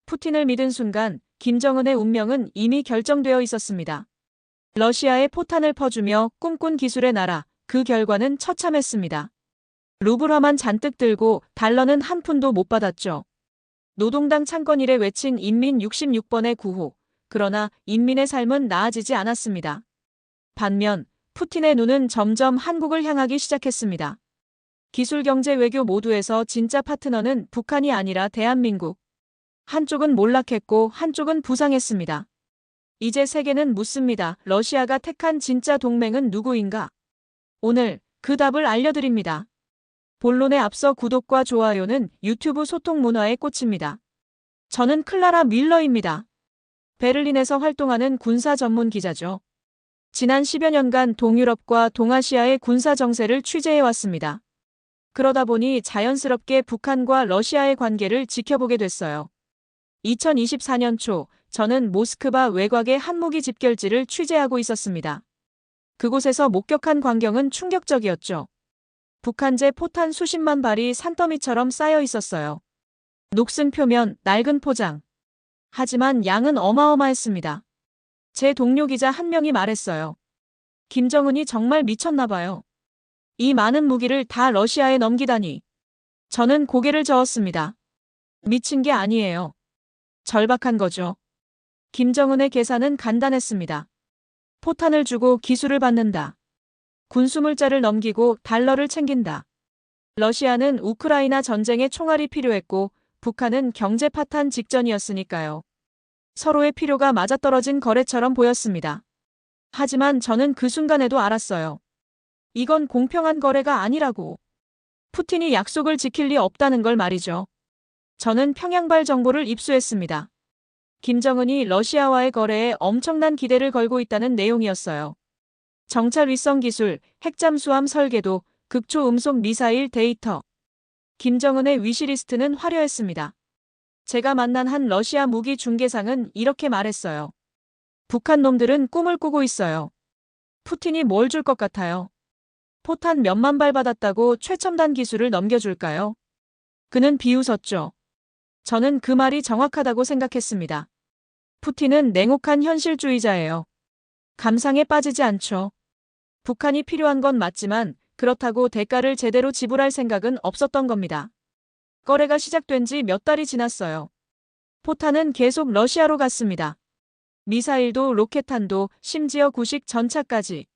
푸틴을 믿은 순간 김정은의 운명은 이미 결정되어 있었습니다. 러시아에 포탄을 퍼주며 꿈꾼 기술의 나라, 그 결과는 처참했습니다. 루블화만 잔뜩 들고 달러는 한 푼도 못 받았죠. 노동당 창건 이래 외친 인민 66번의 구호. 그러나 인민의 삶은 나아지지 않았습니다. 반면 푸틴의 눈은 점점 한국을 향하기 시작했습니다. 기술, 경제, 외교 모두에서 진짜 파트너는 북한이 아니라 대한민국. 한쪽은 몰락했고 한쪽은 부상했습니다. 이제 세계는 묻습니다. 러시아가 택한 진짜 동맹은 누구인가? 오늘 그 답을 알려드립니다. 본론에 앞서 구독과 좋아요는 유튜브 소통 문화의 꽃입니다. 저는 클라라 밀러입니다. 베를린에서 활동하는 군사 전문 기자죠. 지난 10여 년간 동유럽과 동아시아의 군사 정세를 취재해왔습니다. 그러다 보니 자연스럽게 북한과 러시아의 관계를 지켜보게 됐어요. 2024년 초 저는 모스크바 외곽의 한무기 집결지를 취재하고 있었습니다. 그곳에서 목격한 광경은 충격적이었죠. 북한제 포탄 수십만 발이 산더미처럼 쌓여 있었어요. 녹슨 표면, 낡은 포장. 하지만 양은 어마어마했습니다. 제 동료 기자 한 명이 말했어요. 김정은이 정말 미쳤나 봐요. 이 많은 무기를 다 러시아에 넘기다니. 저는 고개를 저었습니다. 미친 게 아니에요. 절박한 거죠. 김정은의 계산은 간단했습니다. 포탄을 주고 기술을 받는다. 군수물자를 넘기고 달러를 챙긴다. 러시아는 우크라이나 전쟁에 총알이 필요했고 북한은 경제 파탄 직전이었으니까요. 서로의 필요가 맞아떨어진 거래처럼 보였습니다. 하지만 저는 그 순간에도 알았어요. 이건 공평한 거래가 아니라고. 푸틴이 약속을 지킬 리 없다는 걸 말이죠. 저는 평양발 정보를 입수했습니다. 김정은이 러시아와의 거래에 엄청난 기대를 걸고 있다는 내용이었어요. 정찰 위성 기술, 핵잠수함 설계도, 극초 음속 미사일 데이터. 김정은의 위시리스트는 화려했습니다. 제가 만난 한 러시아 무기 중개상은 이렇게 말했어요. 북한 놈들은 꿈을 꾸고 있어요. 푸틴이 뭘 줄 것 같아요? 포탄 몇만 발 받았다고 최첨단 기술을 넘겨줄까요? 그는 비웃었죠. 저는 그 말이 정확하다고 생각했습니다. 푸틴은 냉혹한 현실주의자예요. 감상에 빠지지 않죠. 북한이 필요한 건 맞지만 그렇다고 대가를 제대로 지불할 생각은 없었던 겁니다. 거래가 시작된 지 몇 달이 지났어요. 포탄은 계속 러시아로 갔습니다. 미사일도 로켓탄도 심지어 구식 전차까지.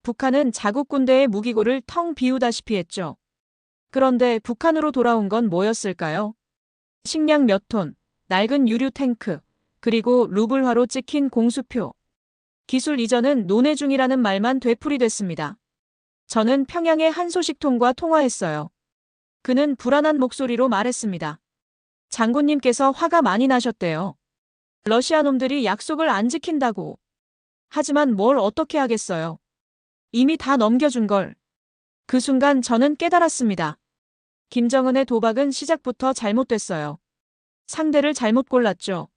북한은 자국 군대의 무기고를 텅 비우다시피 했죠. 그런데 북한으로 돌아온 건 뭐였을까요? 식량 몇 톤, 낡은 유류 탱크, 그리고 루블화로 찍힌 공수표. 기술 이전은 논의 중이라는 말만 되풀이됐습니다. 저는 평양의 한 소식통과 통화했어요. 그는 불안한 목소리로 말했습니다. 장군님께서 화가 많이 나셨대요. 러시아 놈들이 약속을 안 지킨다고. 하지만 뭘 어떻게 하겠어요. 이미 다 넘겨준 걸. 그 순간 저는 깨달았습니다. 김정은의 도박은 시작부터 잘못됐어요. 상대를 잘못 골랐죠.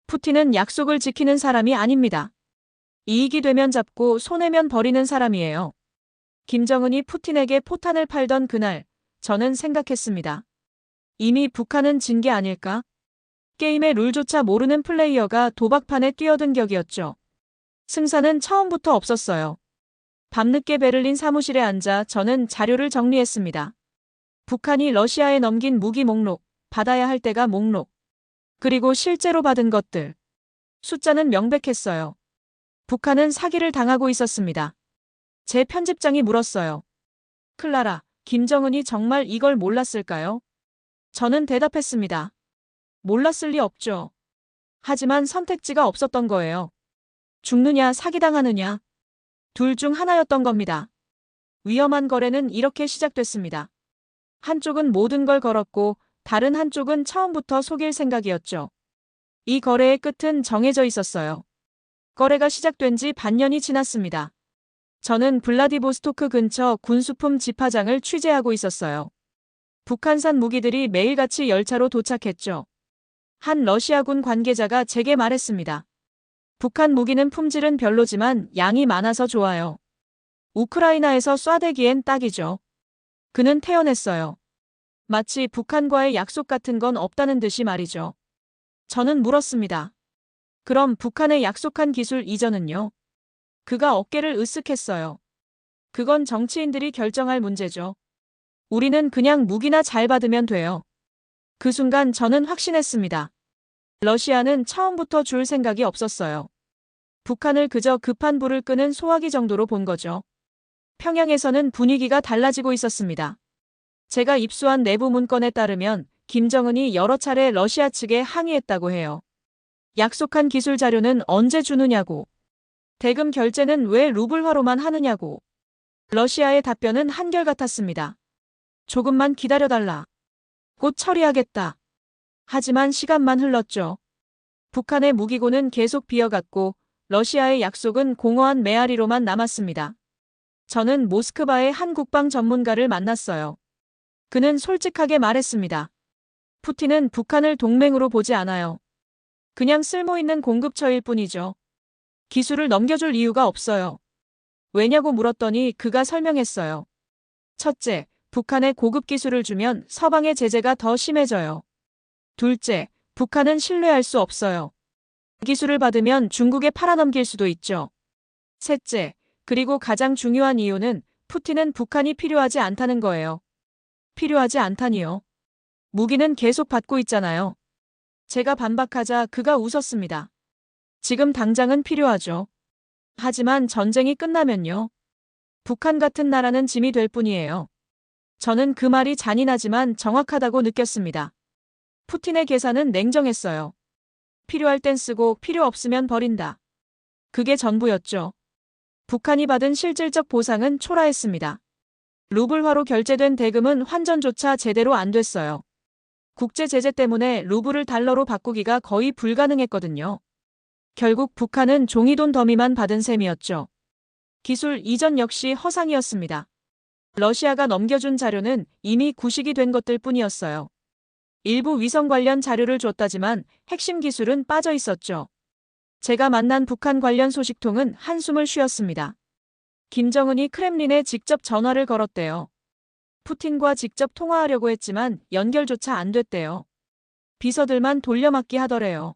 푸틴은 약속을 지키는 사람이 아닙니다. 이익이 되면 잡고 손해면 버리는 사람이에요. 김정은이 푸틴에게 포탄을 팔던 그날, 저는 생각했습니다. 이미 북한은 진 게 아닐까? 게임의 룰조차 모르는 플레이어가 도박판에 뛰어든 격이었죠. 승산은 처음부터 없었어요. 밤늦게 베를린 사무실에 앉아 저는 자료를 정리했습니다. 북한이 러시아에 넘긴 무기 목록, 받아야 할 때가 목록. 그리고 실제로 받은 것들. 숫자는 명백했어요. 북한은 사기를 당하고 있었습니다. 제 편집장이 물었어요. 클라라, 김정은이 정말 이걸 몰랐을까요? 저는 대답했습니다. 몰랐을 리 없죠. 하지만 선택지가 없었던 거예요. 죽느냐 사기당하느냐. 둘 중 하나였던 겁니다. 위험한 거래는 이렇게 시작됐습니다. 한쪽은 모든 걸 걸었고 다른 한쪽은 처음부터 속일 생각이었죠. 이 거래의 끝은 정해져 있었어요. 거래가 시작된 지 반년이 지났습니다. 저는 블라디보스토크 근처 군수품 집화장을 취재하고 있었어요. 북한산 무기들이 매일같이 열차로 도착했죠. 한 러시아군 관계자가 제게 말했습니다. 북한 무기는 품질은 별로지만 양이 많아서 좋아요. 우크라이나에서 쏴대기엔 딱이죠. 그는 태연했어요. 마치 북한과의 약속 같은 건 없다는 듯이 말이죠. 저는 물었습니다. 그럼 북한의 약속한 기술 이전은요? 그가 어깨를 으쓱했어요. 그건 정치인들이 결정할 문제죠. 우리는 그냥 무기나 잘 받으면 돼요. 그 순간 저는 확신했습니다. 러시아는 처음부터 줄 생각이 없었어요. 북한을 그저 급한 불을 끄는 소화기 정도로 본 거죠. 평양에서는 분위기가 달라지고 있었습니다. 제가 입수한 내부 문건에 따르면 김정은이 여러 차례 러시아 측에 항의했다고 해요. 약속한 기술 자료는 언제 주느냐고. 대금 결제는 왜 루블화로만 하느냐고. 러시아의 답변은 한결같았습니다. 조금만 기다려달라. 곧 처리하겠다. 하지만 시간만 흘렀죠. 북한의 무기고는 계속 비어갔고 러시아의 약속은 공허한 메아리로만 남았습니다. 저는 모스크바의 한 국방 전문가를 만났어요. 그는 솔직하게 말했습니다. 푸틴은 북한을 동맹으로 보지 않아요. 그냥 쓸모있는 공급처일 뿐이죠. 기술을 넘겨줄 이유가 없어요. 왜냐고 물었더니 그가 설명했어요. 첫째, 북한에 고급 기술을 주면 서방의 제재가 더 심해져요. 둘째, 북한은 신뢰할 수 없어요. 기술을 받으면 중국에 팔아넘길 수도 있죠. 셋째, 그리고 가장 중요한 이유는 푸틴은 북한이 필요하지 않다는 거예요. 필요하지 않다니요. 무기는 계속 받고 있잖아요. 제가 반박하자 그가 웃었습니다. 지금 당장은 필요하죠. 하지만 전쟁이 끝나면요. 북한 같은 나라는 짐이 될 뿐이에요. 저는 그 말이 잔인하지만 정확하다고 느꼈습니다. 푸틴의 계산은 냉정했어요. 필요할 땐 쓰고 필요 없으면 버린다. 그게 전부였죠. 북한이 받은 실질적 보상은 초라했습니다. 루블화로 결제된 대금은 환전조차 제대로 안 됐어요. 국제 제재 때문에 루블을 달러로 바꾸기가 거의 불가능했거든요. 결국 북한은 종이돈 더미만 받은 셈이었죠. 기술 이전 역시 허상이었습니다. 러시아가 넘겨준 자료는 이미 구식이 된 것들 뿐이었어요. 일부 위성 관련 자료를 줬다지만 핵심 기술은 빠져 있었죠. 제가 만난 북한 관련 소식통은 한숨을 쉬었습니다. 김정은이 크렘린에 직접 전화를 걸었대요. 푸틴과 직접 통화하려고 했지만 연결조차 안 됐대요. 비서들만 돌려막기 하더래요.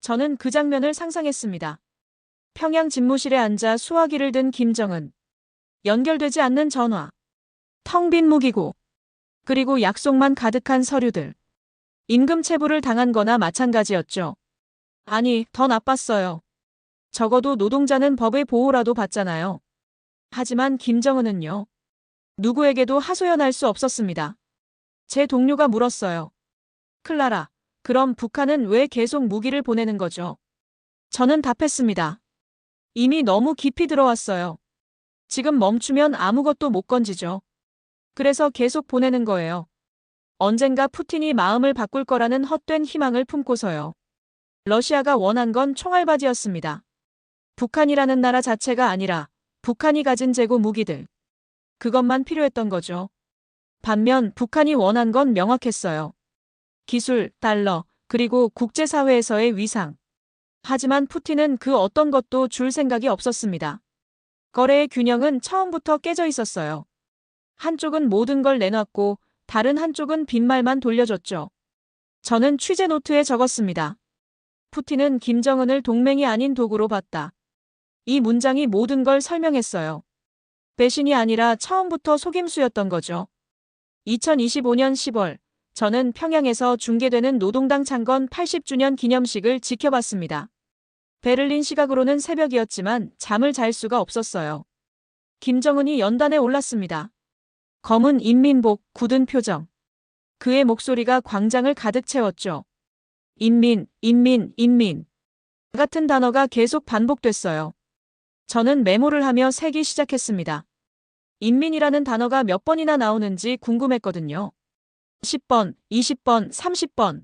저는 그 장면을 상상했습니다. 평양 집무실에 앉아 수화기를 든 김정은. 연결되지 않는 전화. 텅 빈 무기고. 그리고 약속만 가득한 서류들. 임금 체불을 당한 거나 마찬가지였죠. 아니, 더 나빴어요. 적어도 노동자는 법의 보호라도 받잖아요. 하지만 김정은은요. 누구에게도 하소연할 수 없었습니다. 제 동료가 물었어요. 클라라, 그럼 북한은 왜 계속 무기를 보내는 거죠? 저는 답했습니다. 이미 너무 깊이 들어왔어요. 지금 멈추면 아무것도 못 건지죠. 그래서 계속 보내는 거예요. 언젠가 푸틴이 마음을 바꿀 거라는 헛된 희망을 품고서요. 러시아가 원한 건 총알바지였습니다. 북한이라는 나라 자체가 아니라 북한이 가진 재고 무기들. 그것만 필요했던 거죠. 반면 북한이 원한 건 명확했어요. 기술, 달러, 그리고 국제사회에서의 위상. 하지만 푸틴은 그 어떤 것도 줄 생각이 없었습니다. 거래의 균형은 처음부터 깨져 있었어요. 한쪽은 모든 걸 내놨고 다른 한쪽은 빈말만 돌려줬죠. 저는 취재 노트에 적었습니다. 푸틴은 김정은을 동맹이 아닌 도구로 봤다. 이 문장이 모든 걸 설명했어요. 배신이 아니라 처음부터 속임수였던 거죠. 2025년 10월, 저는 평양에서 중계되는 노동당 창건 80주년 기념식을 지켜봤습니다. 베를린 시각으로는 새벽이었지만 잠을 잘 수가 없었어요. 김정은이 연단에 올랐습니다. 검은 인민복, 굳은 표정. 그의 목소리가 광장을 가득 채웠죠. 인민, 인민, 인민. 같은 단어가 계속 반복됐어요. 저는 메모를 하며 세기 시작했습니다. 인민이라는 단어가 몇 번이나 나오는지 궁금했거든요. 10번, 20번, 30번.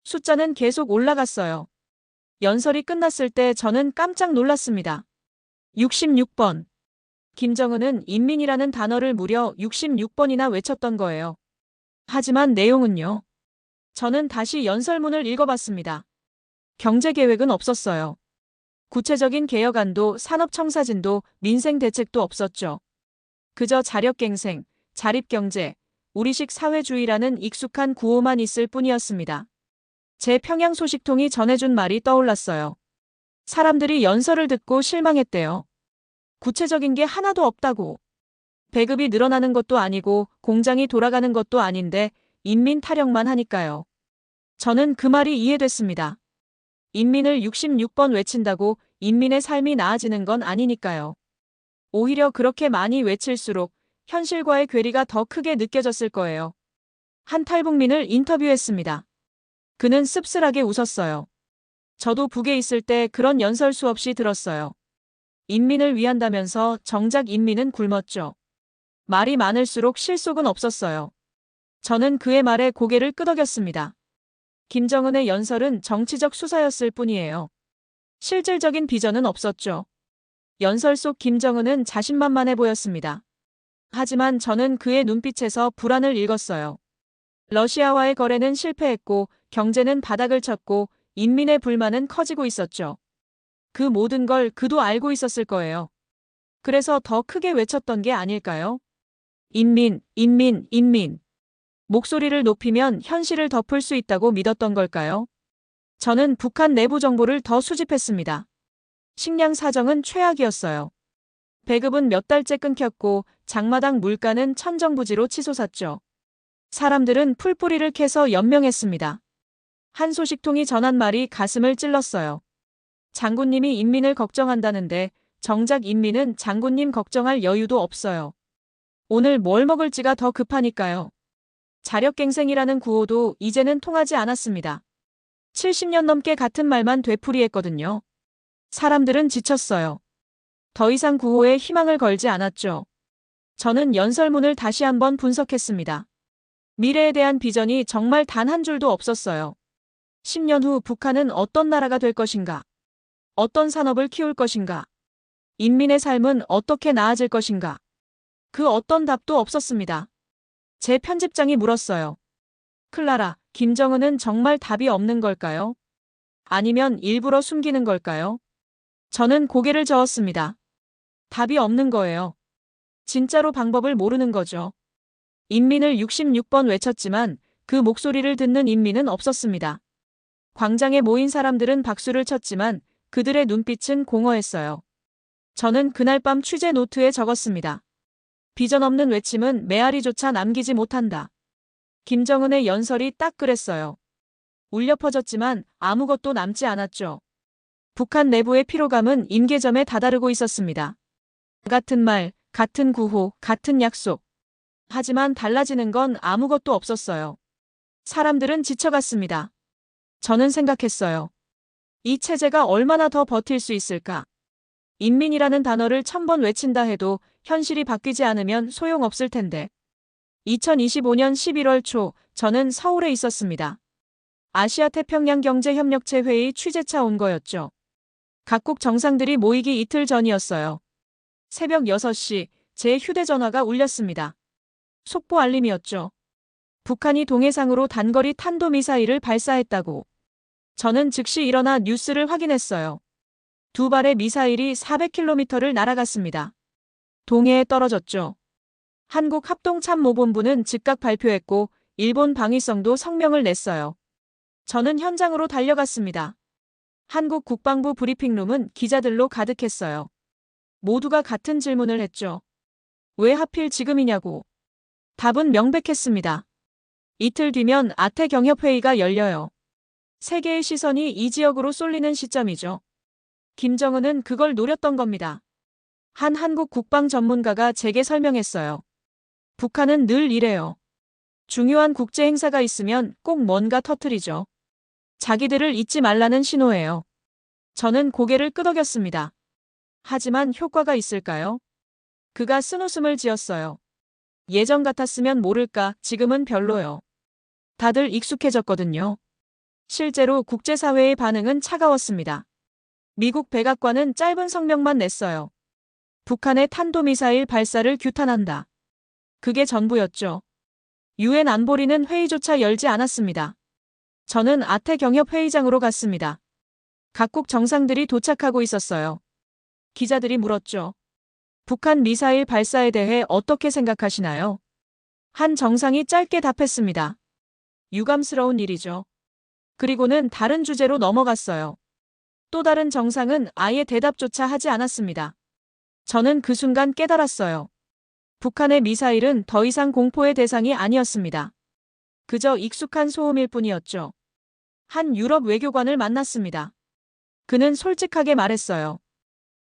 숫자는 계속 올라갔어요. 연설이 끝났을 때 저는 깜짝 놀랐습니다. 66번. 김정은은 인민이라는 단어를 무려 66번이나 외쳤던 거예요. 하지만 내용은요. 저는 다시 연설문을 읽어봤습니다. 경제계획은 없었어요. 구체적인 개혁안도 산업청사진도 민생대책도 없었죠. 그저 자력갱생, 자립경제, 우리식 사회주의라는 익숙한 구호만 있을 뿐이었습니다. 제 평양 소식통이 전해준 말이 떠올랐어요. 사람들이 연설을 듣고 실망했대요. 구체적인 게 하나도 없다고. 배급이 늘어나는 것도 아니고 공장이 돌아가는 것도 아닌데 인민 타령만 하니까요. 저는 그 말이 이해됐습니다. 인민을 66번 외친다고 인민의 삶이 나아지는 건 아니니까요. 오히려 그렇게 많이 외칠수록 현실과의 괴리가 더 크게 느껴졌을 거예요. 한 탈북민을 인터뷰했습니다. 그는 씁쓸하게 웃었어요. 저도 북에 있을 때 그런 연설 수없이 들었어요. 인민을 위한다면서 정작 인민은 굶었죠. 말이 많을수록 실속은 없었어요. 저는 그의 말에 고개를 끄덕였습니다. 김정은의 연설은 정치적 수사였을 뿐이에요. 실질적인 비전은 없었죠. 연설 속 김정은은 자신만만해 보였습니다. 하지만 저는 그의 눈빛에서 불안을 읽었어요. 러시아와의 거래는 실패했고 경제는 바닥을 쳤고 인민의 불만은 커지고 있었죠. 그 모든 걸 그도 알고 있었을 거예요. 그래서 더 크게 외쳤던 게 아닐까요? 인민, 인민, 인민. 목소리를 높이면 현실을 덮을 수 있다고 믿었던 걸까요? 저는 북한 내부 정보를 더 수집했습니다. 식량 사정은 최악이었어요. 배급은 몇 달째 끊겼고 장마당 물가는 천정부지로 치솟았죠. 사람들은 풀뿌리를 캐서 연명했습니다. 한 소식통이 전한 말이 가슴을 찔렀어요. 장군님이 인민을 걱정한다는데 정작 인민은 장군님 걱정할 여유도 없어요. 오늘 뭘 먹을지가 더 급하니까요. 자력갱생이라는 구호도 이제는 통하지 않았습니다. 70년 넘게 같은 말만 되풀이했거든요. 사람들은 지쳤어요. 더 이상 구호에 희망을 걸지 않았죠. 저는 연설문을 다시 한번 분석했습니다. 미래에 대한 비전이 정말 단 한 줄도 없었어요. 10년 후 북한은 어떤 나라가 될 것인가? 어떤 산업을 키울 것인가? 인민의 삶은 어떻게 나아질 것인가? 그 어떤 답도 없었습니다. 제 편집장이 물었어요. 클라라, 김정은은 정말 답이 없는 걸까요? 아니면 일부러 숨기는 걸까요? 저는 고개를 저었습니다. 답이 없는 거예요. 진짜로 방법을 모르는 거죠. 인민을 66번 외쳤지만 그 목소리를 듣는 인민은 없었습니다. 광장에 모인 사람들은 박수를 쳤지만 그들의 눈빛은 공허했어요. 저는 그날 밤 취재 노트에 적었습니다. 비전 없는 외침은 메아리조차 남기지 못한다. 김정은의 연설이 딱 그랬어요. 울려 퍼졌지만 아무것도 남지 않았죠. 북한 내부의 피로감은 임계점에 다다르고 있었습니다. 같은 말, 같은 구호, 같은 약속. 하지만 달라지는 건 아무것도 없었어요. 사람들은 지쳐갔습니다. 저는 생각했어요. 이 체제가 얼마나 더 버틸 수 있을까? 인민이라는 단어를 1000번 외친다 해도 현실이 바뀌지 않으면 소용없을 텐데. 2025년 11월 초 저는 서울에 있었습니다. 아시아태평양경제협력체 회의 취재차 온 거였죠. 각국 정상들이 모이기 이틀 전이었어요. 새벽 6시 제 휴대전화가 울렸습니다. 속보 알림이었죠. 북한이 동해상으로 단거리 탄도미사일을 발사했다고. 저는 즉시 일어나 뉴스를 확인했어요. 두 발의 미사일이 400km를 날아갔습니다. 동해에 떨어졌죠. 한국 합동참모본부는 즉각 발표했고 일본 방위성도 성명을 냈어요. 저는 현장으로 달려갔습니다. 한국 국방부 브리핑룸은 기자들로 가득했어요. 모두가 같은 질문을 했죠. 왜 하필 지금이냐고. 답은 명백했습니다. 이틀 뒤면 아태경협회의가 열려요. 세계의 시선이 이 지역으로 쏠리는 시점이죠. 김정은은 그걸 노렸던 겁니다. 한 한국 국방 전문가가 제게 설명했어요. 북한은 늘 이래요. 중요한 국제 행사가 있으면 꼭 뭔가 터뜨리죠. 자기들을 잊지 말라는 신호예요. 저는 고개를 끄덕였습니다. 하지만 효과가 있을까요? 그가 쓴웃음을 지었어요. 예전 같았으면 모를까 지금은 별로요. 다들 익숙해졌거든요. 실제로 국제사회의 반응은 차가웠습니다. 미국 백악관은 짧은 성명만 냈어요. 북한의 탄도미사일 발사를 규탄한다. 그게 전부였죠. 유엔 안보리는 회의조차 열지 않았습니다. 저는 아태경협회의장으로 갔습니다. 각국 정상들이 도착하고 있었어요. 기자들이 물었죠. 북한 미사일 발사에 대해 어떻게 생각하시나요? 한 정상이 짧게 답했습니다. 유감스러운 일이죠. 그리고는 다른 주제로 넘어갔어요. 또 다른 정상은 아예 대답조차 하지 않았습니다. 저는 그 순간 깨달았어요. 북한의 미사일은 더 이상 공포의 대상이 아니었습니다. 그저 익숙한 소음일 뿐이었죠. 한 유럽 외교관을 만났습니다. 그는 솔직하게 말했어요.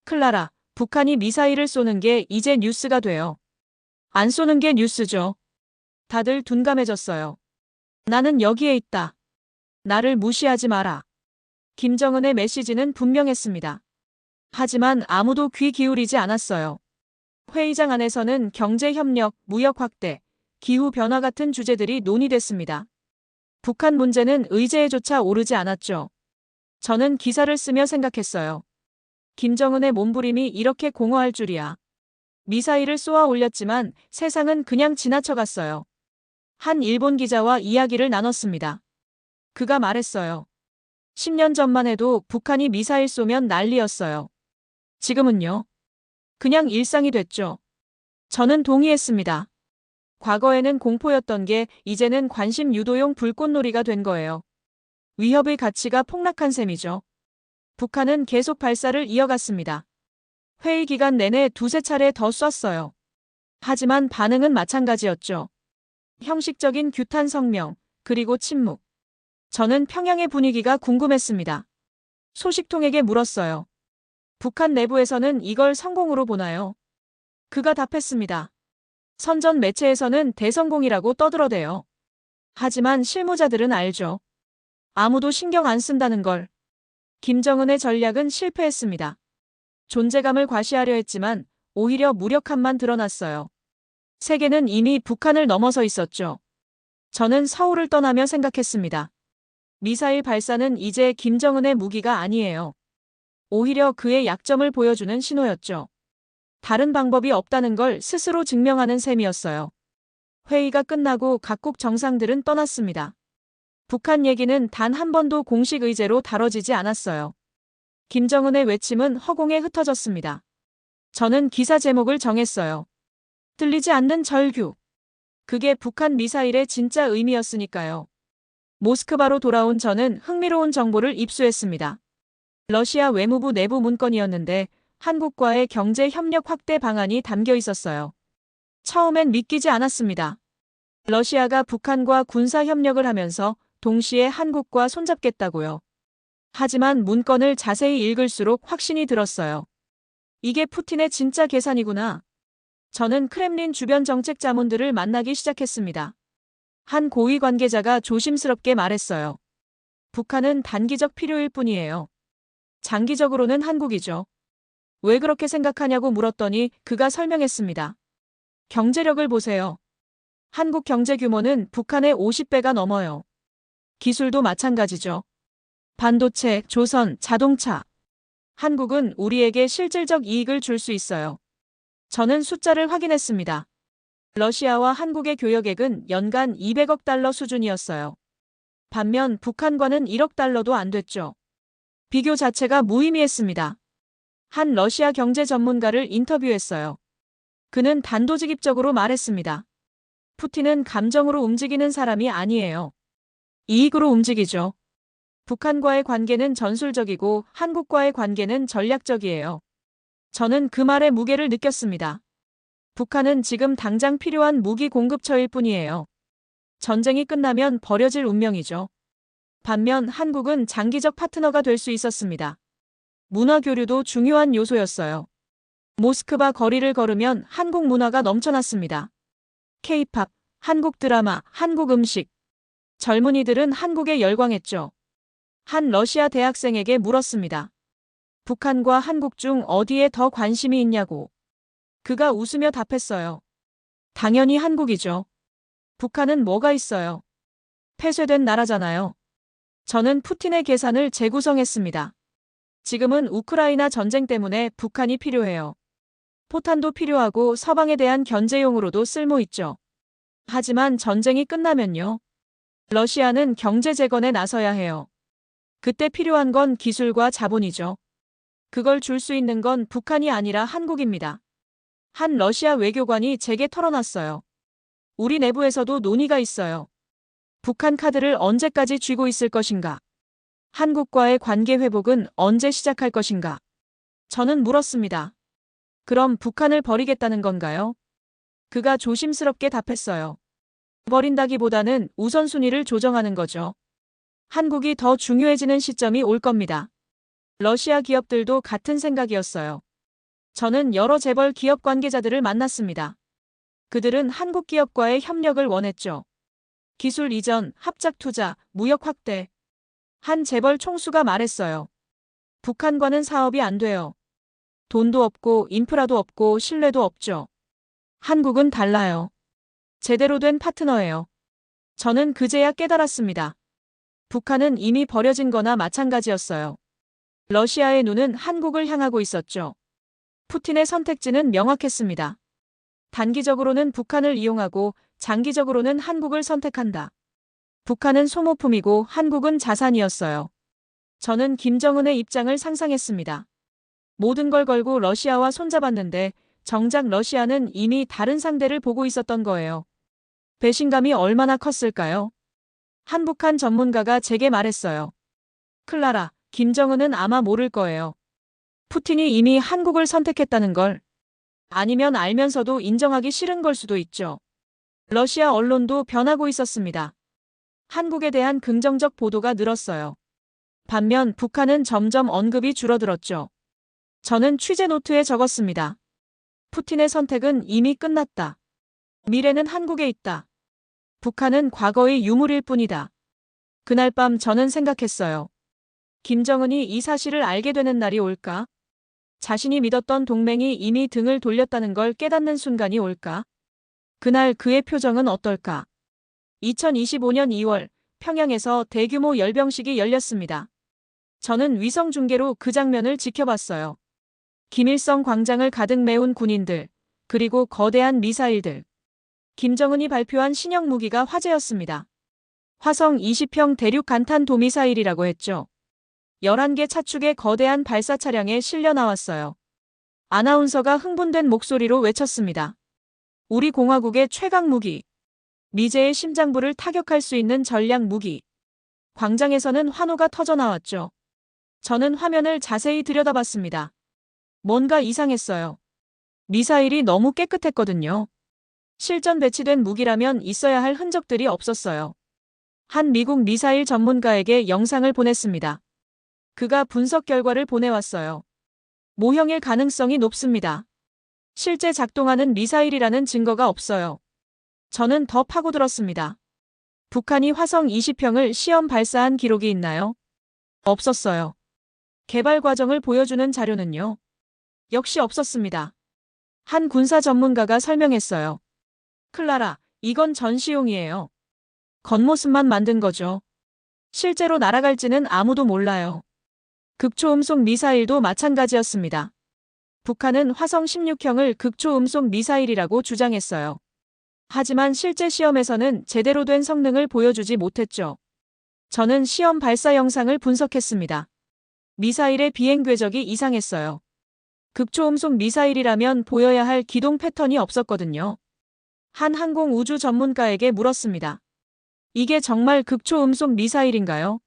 클라라, 북한이 미사일을 쏘는 게 이제 뉴스가 돼요. 안 쏘는 게 뉴스죠. 다들 둔감해졌어요. 나는 여기에 있다. 나를 무시하지 마라. 김정은의 메시지는 분명했습니다. 하지만 아무도 귀 기울이지 않았어요. 회의장 안에서는 경제협력, 무역 확대, 기후변화 같은 주제들이 논의됐습니다. 북한 문제는 의제에조차 오르지 않았죠. 저는 기사를 쓰며 생각했어요. 김정은의 몸부림이 이렇게 공허할 줄이야. 미사일을 쏘아 올렸지만 세상은 그냥 지나쳐갔어요. 한 일본 기자와 이야기를 나눴습니다. 그가 말했어요. 10년 전만 해도 북한이 미사일 쏘면 난리였어요. 지금은요? 그냥 일상이 됐죠. 저는 동의했습니다. 과거에는 공포였던 게 이제는 관심 유도용 불꽃놀이가 된 거예요. 위협의 가치가 폭락한 셈이죠. 북한은 계속 발사를 이어갔습니다. 회의 기간 내내 두세 차례 더 쐈어요. 하지만 반응은 마찬가지였죠. 형식적인 규탄 성명, 그리고 침묵. 저는 평양의 분위기가 궁금했습니다. 소식통에게 물었어요. 북한 내부에서는 이걸 성공으로 보나요? 그가 답했습니다. 선전 매체에서는 대성공이라고 떠들어대요. 하지만 실무자들은 알죠. 아무도 신경 안 쓴다는 걸. 김정은의 전략은 실패했습니다. 존재감을 과시하려 했지만 오히려 무력함만 드러났어요. 세계는 이미 북한을 넘어서 있었죠. 저는 서울을 떠나며 생각했습니다. 미사일 발사는 이제 김정은의 무기가 아니에요. 오히려 그의 약점을 보여주는 신호였죠. 다른 방법이 없다는 걸 스스로 증명하는 셈이었어요. 회의가 끝나고 각국 정상들은 떠났습니다. 북한 얘기는 단 한 번도 공식 의제로 다뤄지지 않았어요. 김정은의 외침은 허공에 흩어졌습니다. 저는 기사 제목을 정했어요. 들리지 않는 절규. 그게 북한 미사일의 진짜 의미였으니까요. 모스크바로 돌아온 저는 흥미로운 정보를 입수했습니다. 러시아 외무부 내부 문건이었는데 한국과의 경제 협력 확대 방안이 담겨 있었어요. 처음엔 믿기지 않았습니다. 러시아가 북한과 군사 협력을 하면서 동시에 한국과 손잡겠다고요. 하지만 문건을 자세히 읽을수록 확신이 들었어요. 이게 푸틴의 진짜 계산이구나. 저는 크렘린 주변 정책 자문들을 만나기 시작했습니다. 한 고위 관계자가 조심스럽게 말했어요. 북한은 단기적 필요일 뿐이에요. 장기적으로는 한국이죠. 왜 그렇게 생각하냐고 물었더니 그가 설명했습니다. 경제력을 보세요. 한국 경제 규모는 북한의 50배가 넘어요. 기술도 마찬가지죠. 반도체, 조선, 자동차. 한국은 우리에게 실질적 이익을 줄 수 있어요. 저는 숫자를 확인했습니다. 러시아와 한국의 교역액은 연간 200억 달러 수준이었어요. 반면 북한과는 1억 달러도 안 됐죠. 비교 자체가 무의미했습니다. 한 러시아 경제 전문가를 인터뷰했어요. 그는 단도직입적으로 말했습니다. 푸틴은 감정으로 움직이는 사람이 아니에요. 이익으로 움직이죠. 북한과의 관계는 전술적이고 한국과의 관계는 전략적이에요. 저는 그 말의 무게를 느꼈습니다. 북한은 지금 당장 필요한 무기 공급처일 뿐이에요. 전쟁이 끝나면 버려질 운명이죠. 반면 한국은 장기적 파트너가 될 수 있었습니다. 문화 교류도 중요한 요소였어요. 모스크바 거리를 걸으면 한국 문화가 넘쳐났습니다. K-팝, 한국 드라마, 한국 음식. 젊은이들은 한국에 열광했죠. 한 러시아 대학생에게 물었습니다. 북한과 한국 중 어디에 더 관심이 있냐고. 그가 웃으며 답했어요. 당연히 한국이죠. 북한은 뭐가 있어요? 폐쇄된 나라잖아요. 저는 푸틴의 계산을 재구성했습니다. 지금은 우크라이나 전쟁 때문에 북한이 필요해요. 포탄도 필요하고 서방에 대한 견제용으로도 쓸모 있죠. 하지만 전쟁이 끝나면요. 러시아는 경제 재건에 나서야 해요. 그때 필요한 건 기술과 자본이죠. 그걸 줄 수 있는 건 북한이 아니라 한국입니다. 한 러시아 외교관이 제게 털어놨어요. 우리 내부에서도 논의가 있어요. 북한 카드를 언제까지 쥐고 있을 것인가. 한국과의 관계 회복은 언제 시작할 것인가? 저는 물었습니다. 그럼 북한을 버리겠다는 건가요? 그가 조심스럽게 답했어요. 버린다기보다는 우선순위를 조정하는 거죠. 한국이 더 중요해지는 시점이 올 겁니다. 러시아 기업들도 같은 생각이었어요. 저는 여러 재벌 기업 관계자들을 만났습니다. 그들은 한국 기업과의 협력을 원했죠. 기술 이전, 합작 투자, 무역 확대. 한 재벌 총수가 말했어요. 북한과는 사업이 안 돼요. 돈도 없고 인프라도 없고 신뢰도 없죠. 한국은 달라요. 제대로 된 파트너예요. 저는 그제야 깨달았습니다. 북한은 이미 버려진 거나 마찬가지였어요. 러시아의 눈은 한국을 향하고 있었죠. 푸틴의 선택지는 명확했습니다. 단기적으로는 북한을 이용하고 장기적으로는 한국을 선택한다. 북한은 소모품이고 한국은 자산이었어요. 저는 김정은의 입장을 상상했습니다. 모든 걸 걸고 러시아와 손잡았는데 정작 러시아는 이미 다른 상대를 보고 있었던 거예요. 배신감이 얼마나 컸을까요? 한북한 전문가가 제게 말했어요. 클라라, 김정은은 아마 모를 거예요. 푸틴이 이미 한국을 선택했다는 걸. 아니면 알면서도 인정하기 싫은 걸 수도 있죠. 러시아 언론도 변하고 있었습니다. 한국에 대한 긍정적 보도가 늘었어요. 반면 북한은 점점 언급이 줄어들었죠. 저는 취재 노트에 적었습니다. 푸틴의 선택은 이미 끝났다. 미래는 한국에 있다. 북한은 과거의 유물일 뿐이다. 그날 밤 저는 생각했어요. 김정은이 이 사실을 알게 되는 날이 올까? 자신이 믿었던 동맹이 이미 등을 돌렸다는 걸 깨닫는 순간이 올까? 그날 그의 표정은 어떨까? 2025년 2월 평양에서 대규모 열병식이 열렸습니다. 저는 위성 중계로 그 장면을 지켜봤어요. 김일성 광장을 가득 메운 군인들, 그리고 거대한 미사일들. 김정은이 발표한 신형 무기가 화제였습니다. 화성 20형 대륙 간탄 도미사일이라고 했죠. 11개 차축의 거대한 발사 차량에 실려 나왔어요. 아나운서가 흥분된 목소리로 외쳤습니다. 우리 공화국의 최강 무기. 미제의 심장부를 타격할 수 있는 전략 무기. 광장에서는 환호가 터져 나왔죠. 저는 화면을 자세히 들여다봤습니다. 뭔가 이상했어요. 미사일이 너무 깨끗했거든요. 실전 배치된 무기라면 있어야 할 흔적들이 없었어요. 한 미국 미사일 전문가에게 영상을 보냈습니다. 그가 분석 결과를 보내왔어요. 모형일 가능성이 높습니다. 실제 작동하는 미사일이라는 증거가 없어요. 저는 더 파고들었습니다. 북한이 화성 20형을 시험 발사한 기록이 있나요? 없었어요. 개발 과정을 보여주는 자료는요? 역시 없었습니다. 한 군사 전문가가 설명했어요. 클라라, 이건 전시용이에요. 겉모습만 만든 거죠. 실제로 날아갈지는 아무도 몰라요. 극초음속 미사일도 마찬가지였습니다. 북한은 화성 16형을 극초음속 미사일이라고 주장했어요. 하지만 실제 시험에서는 제대로 된 성능을 보여주지 못했죠. 저는 시험 발사 영상을 분석했습니다. 미사일의 비행 궤적이 이상했어요. 극초음속 미사일이라면 보여야 할 기동 패턴이 없었거든요. 한 항공 우주 전문가에게 물었습니다. 이게 정말 극초음속 미사일인가요?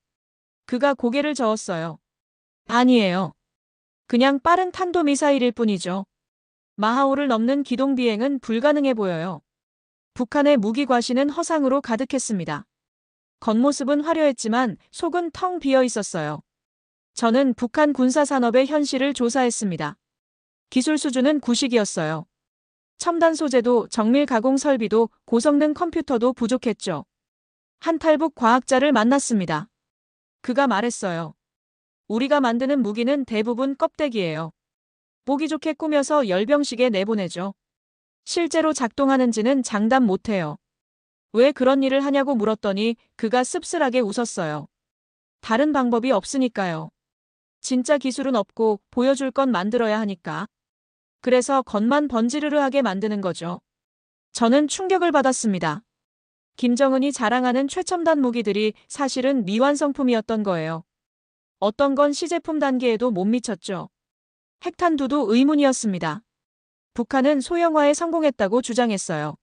그가 고개를 저었어요. 아니에요. 그냥 빠른 탄도미사일일 뿐이죠. 마하오를 넘는 기동 비행은 불가능해 보여요. 북한의 무기 과시는 허상으로 가득했습니다. 겉모습은 화려했지만 속은 텅 비어 있었어요. 저는 북한 군사산업의 현실을 조사했습니다. 기술 수준은 구식이었어요. 첨단 소재도 정밀 가공 설비도 고성능 컴퓨터도 부족했죠. 한 탈북 과학자를 만났습니다. 그가 말했어요. 우리가 만드는 무기는 대부분 껍데기예요. 보기 좋게 꾸며서 열병식에 내보내죠. 실제로 작동하는지는 장담 못해요. 왜 그런 일을 하냐고 물었더니 그가 씁쓸하게 웃었어요. 다른 방법이 없으니까요. 진짜 기술은 없고 보여줄 건 만들어야 하니까. 그래서 겉만 번지르르하게 만드는 거죠. 저는 충격을 받았습니다. 김정은이 자랑하는 최첨단 무기들이 사실은 미완성품이었던 거예요. 어떤 건 시제품 단계에도 못 미쳤죠. 핵탄두도 의문이었습니다. 북한은 소형화에 성공했다고 주장했어요.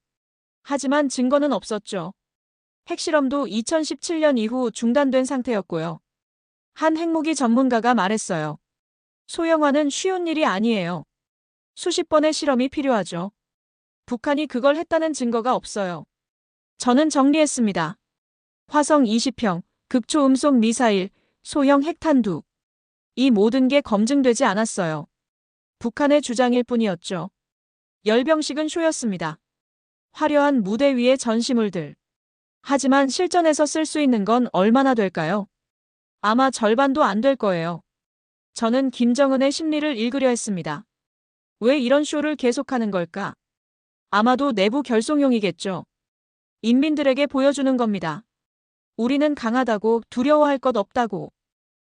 하지만 증거는 없었죠. 핵실험도 2017년 이후 중단된 상태였고요. 한 핵무기 전문가가 말했어요. 소형화는 쉬운 일이 아니에요. 수십 번의 실험이 필요하죠. 북한이 그걸 했다는 증거가 없어요. 저는 정리했습니다. 화성 20형, 극초음속 미사일, 소형 핵탄두. 이 모든 게 검증되지 않았어요. 북한의 주장일 뿐이었죠. 열병식은 쇼였습니다. 화려한 무대 위의 전시물들. 하지만 실전에서 쓸 수 있는 건 얼마나 될까요? 아마 절반도 안 될 거예요. 저는 김정은의 심리를 읽으려 했습니다. 왜 이런 쇼를 계속하는 걸까? 아마도 내부 결속용이겠죠. 인민들에게 보여주는 겁니다. 우리는 강하다고, 두려워할 것 없다고.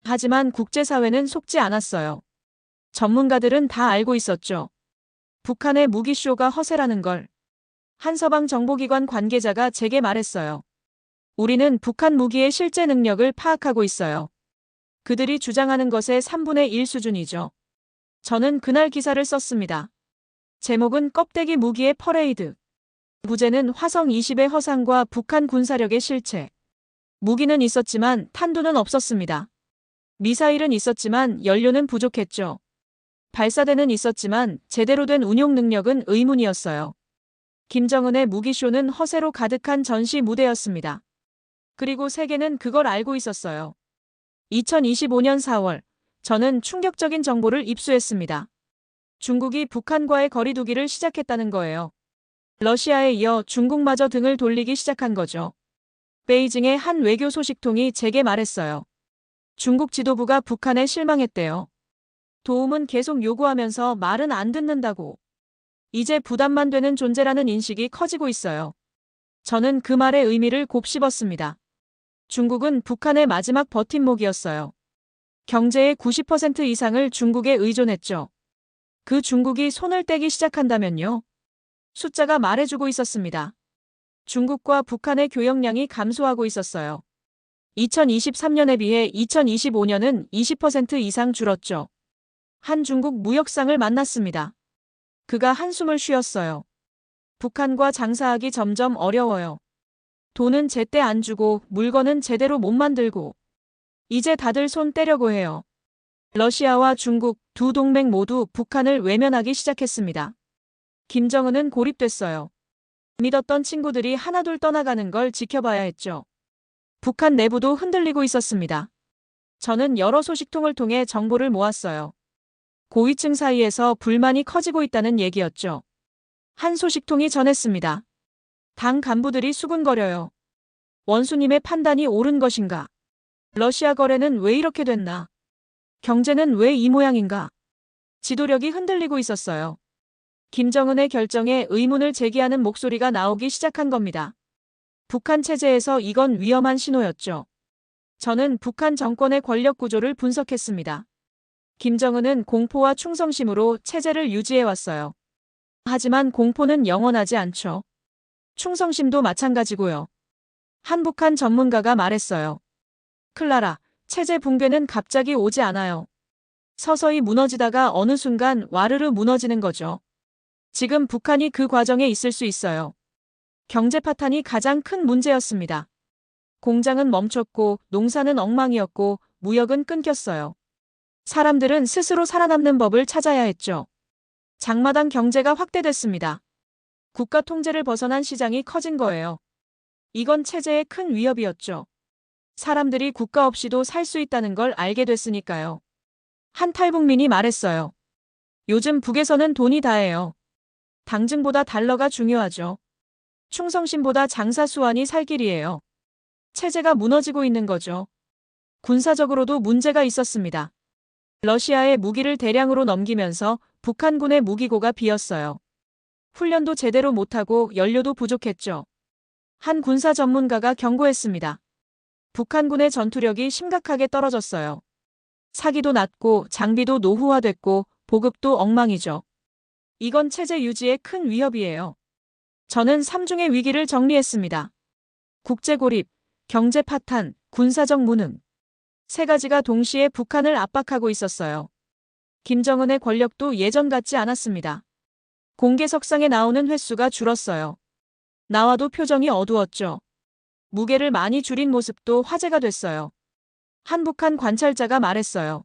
하지만 국제사회는 속지 않았어요. 전문가들은 다 알고 있었죠. 북한의 무기쇼가 허세라는 걸. 한 서방 정보기관 관계자가 제게 말했어요. 우리는 북한 무기의 실제 능력을 파악하고 있어요. 그들이 주장하는 것의 3분의 1 수준이죠. 저는 그날 기사를 썼습니다. 제목은 껍데기 무기의 퍼레이드. 부제는 화성 20의 허상과 북한 군사력의 실체. 무기는 있었지만 탄두는 없었습니다. 미사일은 있었지만 연료는 부족했죠. 발사대는 있었지만 제대로 된 운용 능력은 의문이었어요. 김정은의 무기쇼는 허세로 가득한 전시 무대였습니다. 그리고 세계는 그걸 알고 있었어요. 2025년 4월, 저는 충격적인 정보를 입수했습니다. 중국이 북한과의 거리두기를 시작했다는 거예요. 러시아에 이어 중국마저 등을 돌리기 시작한 거죠. 베이징의 한 외교 소식통이 제게 말했어요. 중국 지도부가 북한에 실망했대요. 도움은 계속 요구하면서 말은 안 듣는다고. 이제 부담만 되는 존재라는 인식이 커지고 있어요. 저는 그 말의 의미를 곱씹었습니다. 중국은 북한의 마지막 버팀목이었어요. 경제의 90% 이상을 중국에 의존했죠. 그 중국이 손을 떼기 시작한다면요. 숫자가 말해주고 있었습니다. 중국과 북한의 교역량이 감소하고 있었어요. 2023년에 비해 2025년은 20% 이상 줄었죠. 한 중국 무역상을 만났습니다. 그가 한숨을 쉬었어요. 북한과 장사하기 점점 어려워요. 돈은 제때 안 주고 물건은 제대로 못 만들고 이제 다들 손 떼려고 해요. 러시아와 중국 두 동맹 모두 북한을 외면하기 시작했습니다. 김정은은 고립됐어요. 믿었던 친구들이 하나둘 떠나가는 걸 지켜봐야 했죠. 북한 내부도 흔들리고 있었습니다. 저는 여러 소식통을 통해 정보를 모았어요. 고위층 사이에서 불만이 커지고 있다는 얘기였죠. 한 소식통이 전했습니다. 당 간부들이 수군거려요. 원수님의 판단이 옳은 것인가? 러시아 거래는 왜 이렇게 됐나? 경제는 왜 이 모양인가? 지도력이 흔들리고 있었어요. 김정은의 결정에 의문을 제기하는 목소리가 나오기 시작한 겁니다. 북한 체제에서 이건 위험한 신호였죠. 저는 북한 정권의 권력 구조를 분석했습니다. 김정은은 공포와 충성심으로 체제를 유지해왔어요. 하지만 공포는 영원하지 않죠. 충성심도 마찬가지고요. 한 북한 전문가가 말했어요. 클라라, 체제 붕괴는 갑자기 오지 않아요. 서서히 무너지다가 어느 순간 와르르 무너지는 거죠. 지금 북한이 그 과정에 있을 수 있어요. 경제 파탄이 가장 큰 문제였습니다. 공장은 멈췄고 농사는 엉망이었고 무역은 끊겼어요. 사람들은 스스로 살아남는 법을 찾아야 했죠. 장마당 경제가 확대됐습니다. 국가 통제를 벗어난 시장이 커진 거예요. 이건 체제의 큰 위협이었죠. 사람들이 국가 없이도 살 수 있다는 걸 알게 됐으니까요. 한 탈북민이 말했어요. 요즘 북에서는 돈이 다예요. 당증보다 달러가 중요하죠. 충성심보다 장사 수완이 살 길이에요. 체제가 무너지고 있는 거죠. 군사적으로도 문제가 있었습니다. 러시아에 무기를 대량으로 넘기면서 북한군의 무기고가 비었어요. 훈련도 제대로 못하고 연료도 부족했죠. 한 군사 전문가가 경고했습니다. 북한군의 전투력이 심각하게 떨어졌어요. 사기도 낮고 장비도 노후화됐고 보급도 엉망이죠. 이건 체제 유지에 큰 위협이에요. 저는 3중의 위기를 정리했습니다. 국제고립, 경제 파탄, 군사적 무능. 세 가지가 동시에 북한을 압박하고 있었어요. 김정은의 권력도 예전 같지 않았습니다. 공개석상에 나오는 횟수가 줄었어요. 나와도 표정이 어두웠죠. 무게를 많이 줄인 모습도 화제가 됐어요. 한 북한 관찰자가 말했어요.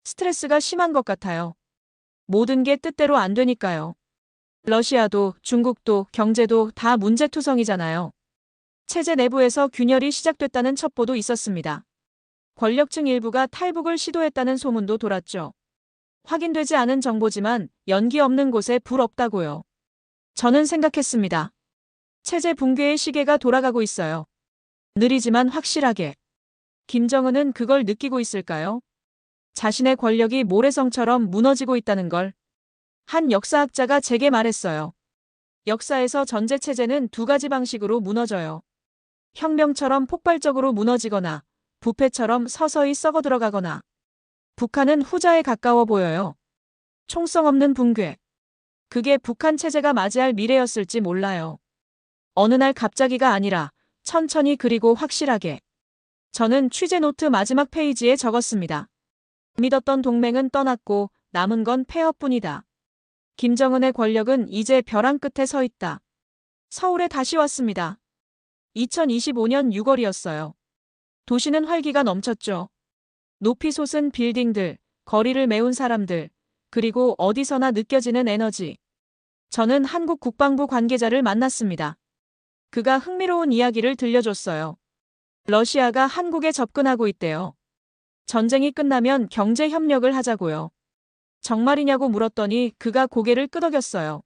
스트레스가 심한 것 같아요. 모든 게 뜻대로 안 되니까요. 러시아도 중국도 경제도 다 문제투성이잖아요. 체제 내부에서 균열이 시작됐다는 첩보도 있었습니다. 권력층 일부가 탈북을 시도했다는 소문도 돌았죠. 확인되지 않은 정보지만 연기 없는 곳에 불 없다고요. 저는 생각했습니다. 체제 붕괴의 시계가 돌아가고 있어요. 느리지만 확실하게. 김정은은 그걸 느끼고 있을까요? 자신의 권력이 모래성처럼 무너지고 있다는 걸. 한 역사학자가 제게 말했어요. 역사에서 전제체제는 두 가지 방식으로 무너져요. 혁명처럼 폭발적으로 무너지거나 부패처럼 서서히 썩어 들어가거나. 북한은 후자에 가까워 보여요. 총성 없는 붕괴. 그게 북한 체제가 맞이할 미래였을지 몰라요. 어느 날 갑자기가 아니라 천천히 그리고 확실하게. 저는 취재 노트 마지막 페이지에 적었습니다. 믿었던 동맹은 떠났고 남은 건 폐허뿐이다. 김정은의 권력은 이제 벼랑 끝에 서 있다. 서울에 다시 왔습니다. 2025년 6월이었어요. 도시는 활기가 넘쳤죠. 높이 솟은 빌딩들, 거리를 메운 사람들, 그리고 어디서나 느껴지는 에너지. 저는 한국 국방부 관계자를 만났습니다. 그가 흥미로운 이야기를 들려줬어요. 러시아가 한국에 접근하고 있대요. 전쟁이 끝나면 경제 협력을 하자고요. 정말이냐고 물었더니 그가 고개를 끄덕였어요.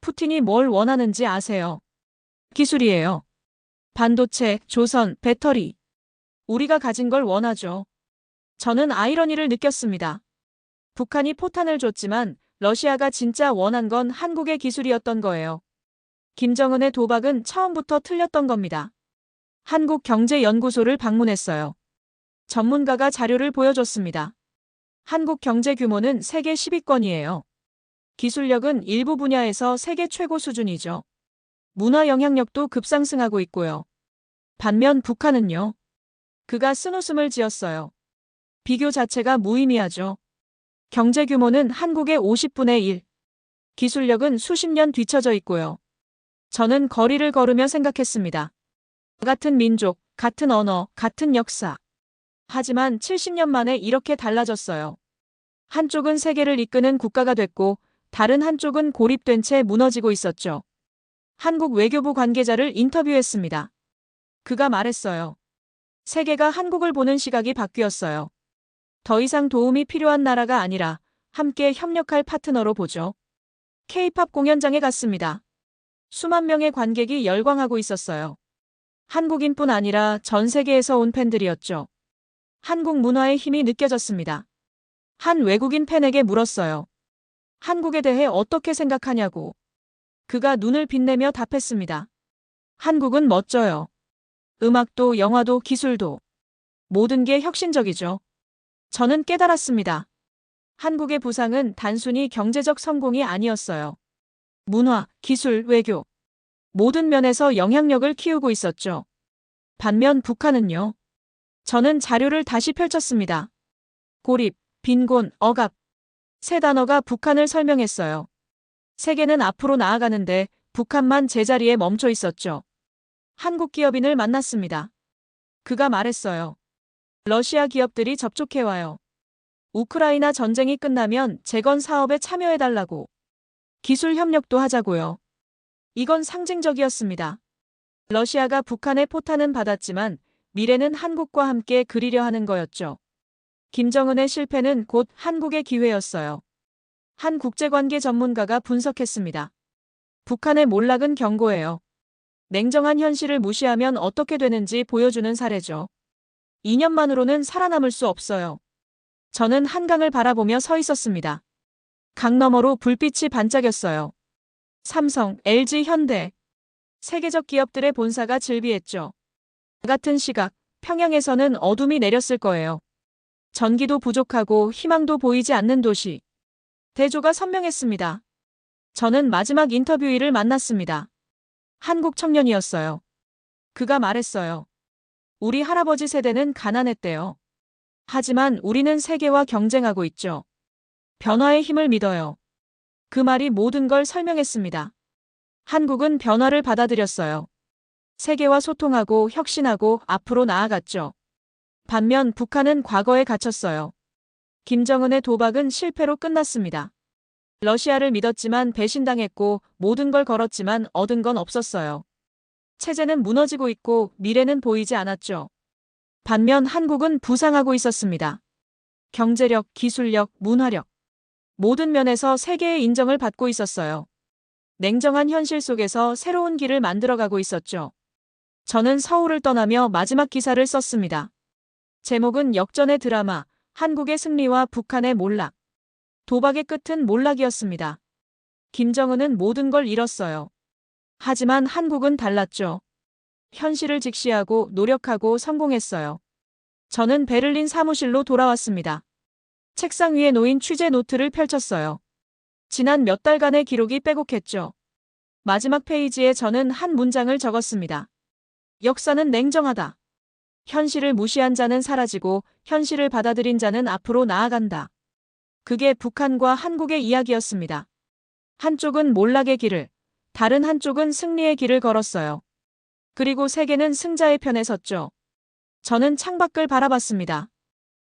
푸틴이 뭘 원하는지 아세요? 기술이에요. 반도체, 조선, 배터리. 우리가 가진 걸 원하죠. 저는 아이러니를 느꼈습니다. 북한이 포탄을 줬지만 러시아가 진짜 원한 건 한국의 기술이었던 거예요. 김정은의 도박은 처음부터 틀렸던 겁니다. 한국경제연구소를 방문했어요. 전문가가 자료를 보여줬습니다. 한국 경제 규모는 세계 10위권이에요. 기술력은 일부 분야에서 세계 최고 수준이죠. 문화 영향력도 급상승하고 있고요. 반면 북한은요. 그가 쓴웃음을 지었어요. 비교 자체가 무의미하죠. 경제 규모는 한국의 50분의 1. 기술력은 수십 년 뒤처져 있고요. 저는 거리를 걸으며 생각했습니다. 같은 민족, 같은 언어, 같은 역사. 하지만 70년 만에 이렇게 달라졌어요. 한쪽은 세계를 이끄는 국가가 됐고 다른 한쪽은 고립된 채 무너지고 있었죠. 한국 외교부 관계자를 인터뷰했습니다. 그가 말했어요. 세계가 한국을 보는 시각이 바뀌었어요. 더 이상 도움이 필요한 나라가 아니라 함께 협력할 파트너로 보죠. K-팝 공연장에 갔습니다. 수만 명의 관객이 열광하고 있었어요. 한국인뿐 아니라 전 세계에서 온 팬들이었죠. 한국 문화의 힘이 느껴졌습니다. 한 외국인 팬에게 물었어요. 한국에 대해 어떻게 생각하냐고. 그가 눈을 빛내며 답했습니다. 한국은 멋져요. 음악도 영화도 기술도. 모든 게 혁신적이죠. 저는 깨달았습니다. 한국의 부상은 단순히 경제적 성공이 아니었어요. 문화, 기술, 외교. 모든 면에서 영향력을 키우고 있었죠. 반면 북한은요. 저는 자료를 다시 펼쳤습니다. 고립, 빈곤, 억압. 세 단어가 북한을 설명했어요. 세계는 앞으로 나아가는데 북한만 제자리에 멈춰 있었죠. 한국 기업인을 만났습니다. 그가 말했어요. 러시아 기업들이 접촉해와요. 우크라이나 전쟁이 끝나면 재건 사업에 참여해달라고. 기술 협력도 하자고요. 이건 상징적이었습니다. 러시아가 북한의 포탄은 받았지만 미래는 한국과 함께 그리려 하는 거였죠. 김정은의 실패는 곧 한국의 기회였어요. 한 국제관계 전문가가 분석했습니다. 북한의 몰락은 경고예요. 냉정한 현실을 무시하면 어떻게 되는지 보여주는 사례죠. 2년만으로는 살아남을 수 없어요. 저는 한강을 바라보며 서 있었습니다. 강 너머로 불빛이 반짝였어요. 삼성, LG, 현대. 세계적 기업들의 본사가 즐비했죠. 같은 시각, 평양에서는 어둠이 내렸을 거예요. 전기도 부족하고 희망도 보이지 않는 도시. 대조가 선명했습니다. 저는 마지막 인터뷰이를 만났습니다. 한국 청년이었어요. 그가 말했어요. 우리 할아버지 세대는 가난했대요. 하지만 우리는 세계와 경쟁하고 있죠. 변화의 힘을 믿어요. 그 말이 모든 걸 설명했습니다. 한국은 변화를 받아들였어요. 세계와 소통하고 혁신하고 앞으로 나아갔죠. 반면 북한은 과거에 갇혔어요. 김정은의 도박은 실패로 끝났습니다. 러시아를 믿었지만 배신당했고 모든 걸 걸었지만 얻은 건 없었어요. 체제는 무너지고 있고 미래는 보이지 않았죠. 반면 한국은 부상하고 있었습니다. 경제력, 기술력, 문화력. 모든 면에서 세계의 인정을 받고 있었어요. 냉정한 현실 속에서 새로운 길을 만들어가고 있었죠. 저는 서울을 떠나며 마지막 기사를 썼습니다. 제목은 역전의 드라마, 한국의 승리와 북한의 몰락. 도박의 끝은 몰락이었습니다. 김정은은 모든 걸 잃었어요. 하지만 한국은 달랐죠. 현실을 직시하고 노력하고 성공했어요. 저는 베를린 사무실로 돌아왔습니다. 책상 위에 놓인 취재 노트를 펼쳤어요. 지난 몇 달간의 기록이 빼곡했죠. 마지막 페이지에 저는 한 문장을 적었습니다. 역사는 냉정하다. 현실을 무시한 자는 사라지고 현실을 받아들인 자는 앞으로 나아간다. 그게 북한과 한국의 이야기였습니다. 한쪽은 몰락의 길을, 다른 한쪽은 승리의 길을 걸었어요. 그리고 세계는 승자의 편에 섰죠. 저는 창밖을 바라봤습니다.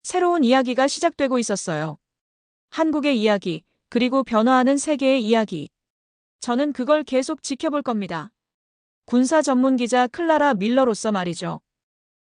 새로운 이야기가 시작되고 있었어요. 한국의 이야기, 그리고 변화하는 세계의 이야기. 저는 그걸 계속 지켜볼 겁니다. 군사 전문 기자 클라라 밀러로서 말이죠.